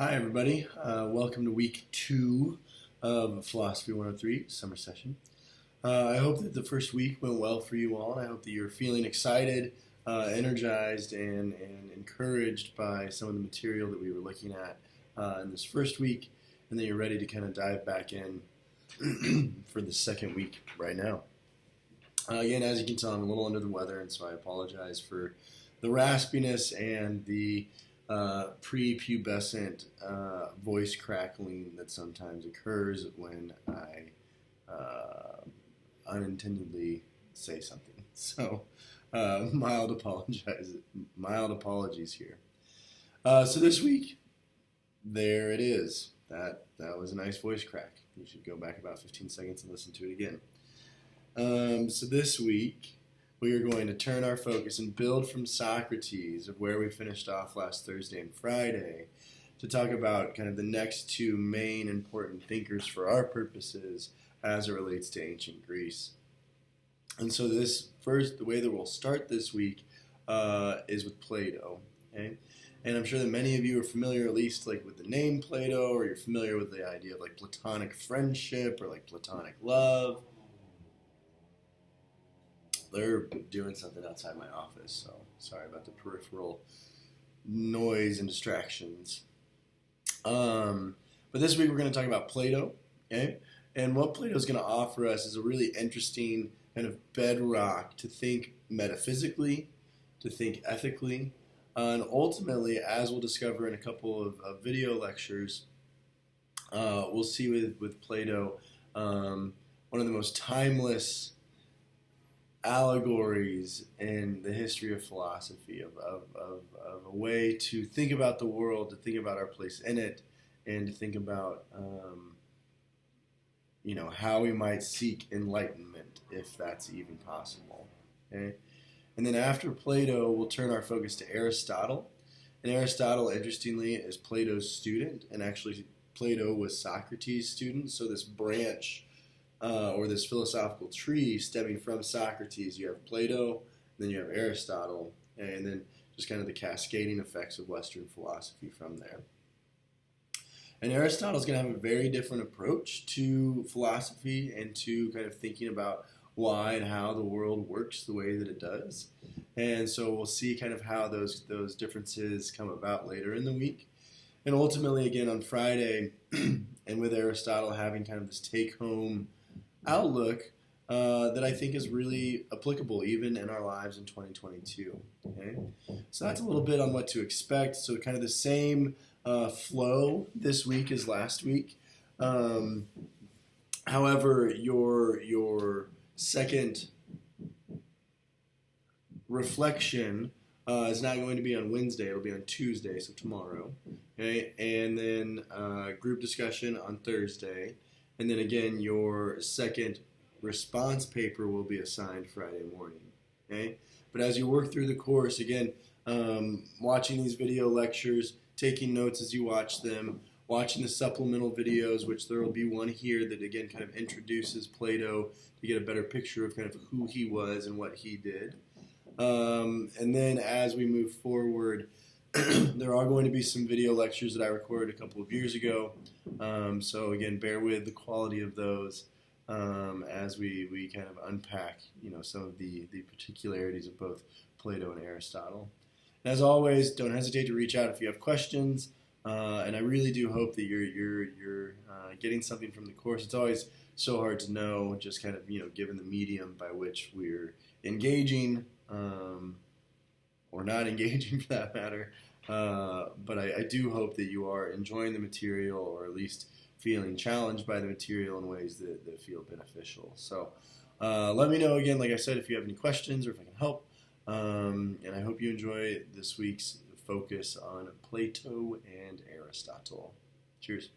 Hi, everybody. Welcome to week 2 of Philosophy 103 summer session. I hope that the first week went well for you all, and I hope that you're feeling excited, energized, and encouraged by some of the material that we were looking at in this first week, and that you're ready to kind of dive back in for the second week right now. Again, as you can tell, I'm a little under the weather, and so I apologize for the raspiness and the prepubescent voice crackling that sometimes occurs when I unintendedly say something. So mild apologies here. So this week, there it is. That was a nice voice crack. You should go back about 15 seconds and listen to it again. So this week, we are going to turn our focus and build from Socrates, of where we finished off last Thursday and Friday, to talk about kind of the next two main important thinkers for our purposes as it relates to ancient Greece. And so the way that we'll start this week is with Plato. Okay? And I'm sure that many of you are familiar, at least like with the name Plato, or you're familiar with the idea of like platonic friendship or like platonic love. They're doing something outside my office, so sorry about the peripheral noise and distractions. But this week we're going to talk about Plato, okay? And what Plato is going to offer us is a really interesting kind of bedrock to think metaphysically, to think ethically, and ultimately, as we'll discover in a couple of video lectures, we'll see with Plato one of the most timeless allegories in the history of philosophy, of a way to think about the world, to think about our place in it, and to think about how we might seek enlightenment, if that's even possible. Okay? And then after Plato, we'll turn our focus to Aristotle. And Aristotle, interestingly, is Plato's student, and actually Plato was Socrates' student, so this branch or this philosophical tree stemming from Socrates. You have Plato, then you have Aristotle, and then just kind of the cascading effects of Western philosophy from there. And Aristotle's going to have a very different approach to philosophy and to kind of thinking about why and how the world works the way that it does. And so we'll see kind of how those differences come about later in the week. And ultimately, again, on Friday, and with Aristotle having kind of this take-home outlook that I think is really applicable even in our lives in 2022. Okay? So that's a little bit on what to expect. So kind of the same flow this week as last week. However, your second reflection is not going to be on Wednesday. It'll be on Tuesday, so tomorrow. Okay? And then group discussion on Thursday. And then again, your second response paper will be assigned Friday morning. Okay? But as you work through the course, again, watching these video lectures, taking notes as you watch them, watching the supplemental videos, which there will be one here that again kind of introduces Plato to get a better picture of kind of who he was and what he did. And then as we move forward, there are going to be some video lectures that I recorded a couple of years ago. So again, bear with the quality of those as we kind of unpack, some of the particularities of both Plato and Aristotle. And as always, don't hesitate to reach out if you have questions. And I really do hope that you're getting something from the course. It's always so hard to know, just kind of given the medium by which we're engaging. Or not engaging for that matter. But I do hope that you are enjoying the material, or at least feeling challenged by the material in ways that feel beneficial. So let me know again, like I said, if you have any questions or if I can help. And I hope you enjoy this week's focus on Plato and Aristotle. Cheers.